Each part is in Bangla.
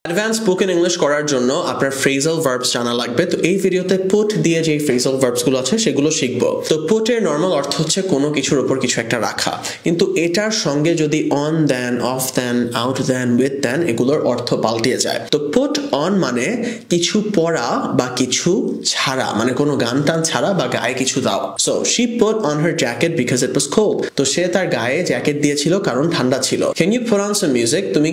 অ্যাডভান্স স্পোকেন ইংলিশ করার জন্য আপনার ফ্রেজাল ভার্বস জানা লাগবে। তো এই ভিডিওতে পুট দিয়ে যে ফ্রেজাল ভার্বস গুলো আছে সেগুলো শিখবো। তো পুটের নর্মাল অর্থ হচ্ছে কোনো কিছুর উপর কিছু একটা রাখা, কিন্তু এটার সঙ্গে যদি অন দেন, অফ দেন, আউট দেন, উইথ দেন এগুলোর অর্থ পাল্টিয়ে যায়। তো পুট অন মানে কিছু পরা বা কিছু ছাড়া, মানে কোনো গান টান ছাড়া বা গায়ে কিছু দাও। So she put on her jacket because it was cold. তো সে তার গায়ে জ্যাকেট দিয়েছিল কারণ ঠান্ডা ছিল। Can you put on some music? তুমি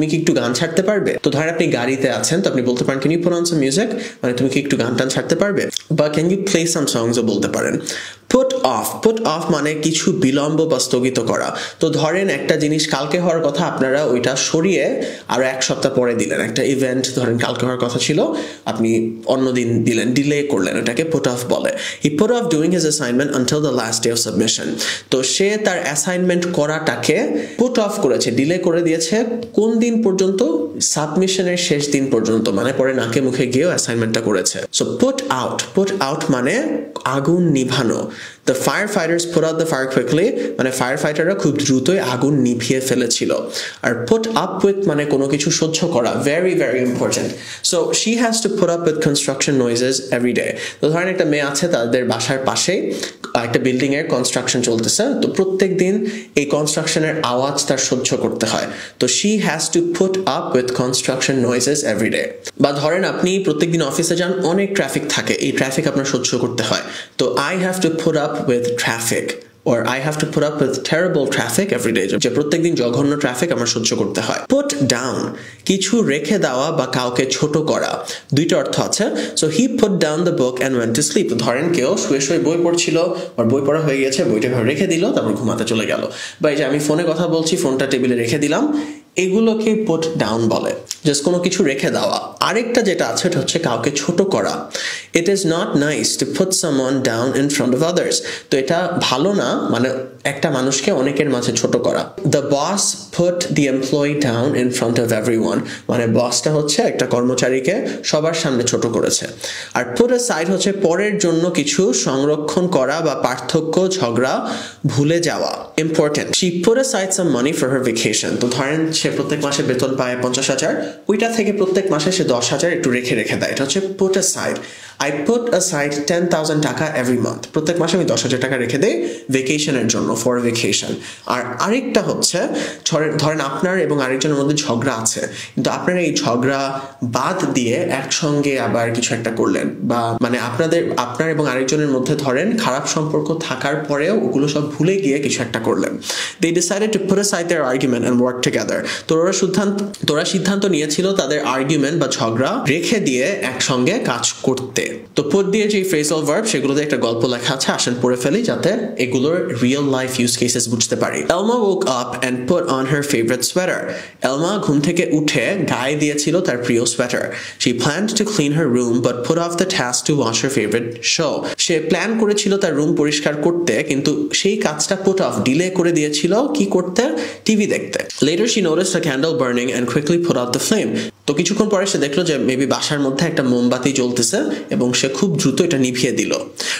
কি একটু গান ছাড়তে পারবে? তো ধরেন আপনি গাড়িতে আছেন, তো আপনি বলতে পারেন can you put on some music, মানে তুমি কি একটু গান টান ছাড়তে পারবে। বা ক্যান ইউ প্লে সাম সংসও বলতে পারেন। পুট অফ মানে কিছু বিলম্ব বা স্থগিত করা। তো ধরেন একটা জিনিস কালকে হওয়ার কথা, আপনারা ওইটা সরিয়ে আরো এক সপ্তাহ পরে দিলেন। একটা ইভেন্ট ধরেন কালকে হওয়ার কথা ছিল, আপনি অন্যদিন দিলেন, ডিলে করলেন, ওটাকে পুট অফ বলে। He put off doing his assignment until the last day of submission. তো সে তার অ্যাসাইনমেন্ট করাটাকে পুট অফ করেছে, ডিলে করে দিয়েছে কোন দিন পর্যন্ত? সাবমিশনের শেষ দিন পর্যন্ত, মানে পরে নাকে মুখে গিয়েও অ্যাসাইনমেন্টটা করেছে। সো পুট আউট মানে আগুন নিভানো। The firefighters put out the fire quickly, মানে ফায়ার ফাইটাররা খুব দ্রুতই আগুন নিভিয়ে ফেলেছিল। আর put up with মানে কোনো কিছু সহ্য করা, very very important. So she has to put up with construction noises every day. তো ধরেন একটা মেয়ে আছে, তাদের বাসার পাশেই একটা বিল্ডিং এর কনস্ট্রাকশন চলতেছে, তো প্রত্যেক দিন এই কনস্ট্রাকশনের আওয়াজ তার সহ্য করতে হয়। তো she has to put up with construction noises every day. বা ধরেন আপনি প্রত্যেকদিন অফিসে যান, অনেক ট্রাফিক থাকে, এই ট্রাফিক আপনার সহ্য করতে হয়। তো I have to put up with traffic, or I have to put up with terrible traffic every day. যে প্রত্যেকদিন জঘন্য ট্রাফিক আমার সহ্য করতে হয়। Put down কিছু রেখে দেওয়া বা কাউকে ছোট করা, দুইটা অর্থ আছে। So he put down the book and went to sleep. ধরেন কেউ শুয়ে শুয়ে বই পড়ছিল, আর বই পড়া হয়ে গেছে, বইটা রেখে দিল, তারপর ঘুমাতে চলে গেল। বা এই যে আমি ফোনে কথা বলছি, ফোনটা টেবিলে রেখে দিলাম, এগুলোকে পুট ডাউন বলে, জাস্ট কোনো কিছু রেখে দেওয়া। আরেকটা যেটা আছে এটা হচ্ছে কাউকে ছোট করা। It is not nice to put someone down in front of others. তো এটা ভালো না, মানে একটা মানুষকে অনেকের মাঝে ছোট করা। The boss put the employee down in front of everyone, মানে বসটা হচ্ছে একটা কর্মচারীকে সবার সামনে ছোট করেছে। আর পুট অ্যাসাইড হচ্ছে পরের জন্য কিছু সংরক্ষণ করা বা পার্থক্য, ঝগড়া ভুলে যাওয়া। Important, she put aside some money for her vacation. তো ধরেন সে প্রত্যেক মাসে বেতন পায় 50,000, ওইটা থেকে প্রত্যেক মাসে সে 10,000 একটু রেখে দেয়। এটা হচ্ছে put aside. I put aside 10,000 টাকা every month. প্রত্যেক মাসে আমি 10,000 টাকা রেখে দেই ভেকেশনের জন্য, ফর ভেকেশন। আর আরেকটা হচ্ছে ধরেন আপনার এবং আরেকজনের মধ্যে ঝগড়া আছে, কিন্তু আপনারা এই ঝগড়া বাদ দিয়ে একসঙ্গে আবার কিছু একটা করলেন, বা মানে আপনার এবং আরেকজনের মধ্যে ধরেন খারাপ সম্পর্ক থাকার পরেও ওগুলো সব ভুলে গিয়ে কিছু একটা করলেন। They decided to put aside their argument and work together. তোরা সিদ্ধান্ত নিয়েছিল তাদের আর্গুমেন্ট বা ঝগড়া রেখে দিয়ে একসঙ্গে কাজ করতে। তো পুট দিয়ে যে ফ্রেজাল ভার্ব সেগুলোতে একটা গল্প লেখা আছে, আসেন পড়ে ফেলি যাতে এগুলোর রিয়েল লাইফ ইউজ কেসেস বুঝতে পারি। Elma woke up and put on her favorite sweater. এলমা ঘুম থেকে উঠে গায়ে দিয়েছিল তার প্রিয় sweater. She planned to clean her room but put off the task to watch her favorite show. Say plan করেছিল তার রুম পরিষ্কার করতে, কিন্তু সেই কাজটা পুট অফ, ডিলে করে দিয়েছিল কি করতে? টিভি দেখতে। Later she noticed a candle burning and quickly put out the flame. তো কিছুক্ষণ পরে সে দেখলো যে মেবি বাসার মধ্যে একটা মোমবাতি জ্বলতেছে এবং সে খুব দ্রুত এটা নিভিয়ে দিল।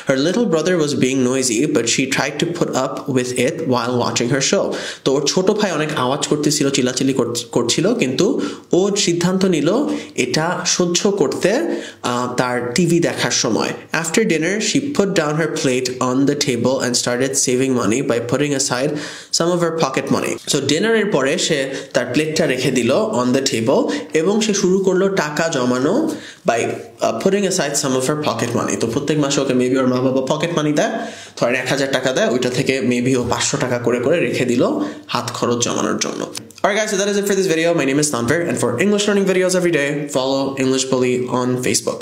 Her little brother was being noisy but she tried to put up with it while watching her show. তো ওর ছোট ভাই অনেক আওয়াজ করতেছিল, চিল্লাচিল্লি করছিল, কিন্তু ও সিদ্ধান্ত নিল এটা সহ্য করতে তার টিভি দেখার সময়। After dinner she put down her plate on the table and started saving money by putting aside some of her pocket money. So ডিনারের পরে সে তার প্লেটটা রেখে দিল on the table এবং সে শুরু করলো টাকা জমানো by putting aside some of her pocket money. তো প্রত্যেক মাসে ওকে মেবি ওর মা বাবা পকেট মানি দেয়, ধরেন 1,000 টাকা দেয়, ওইটা থেকে মেবি ও 500 টাকা করে রেখে দিল হাত খরচ জমানোর জন্য। Alright guys, so that is it for this video. My name is Tanvir, and for English learning videos every day, follow English Bully on Facebook.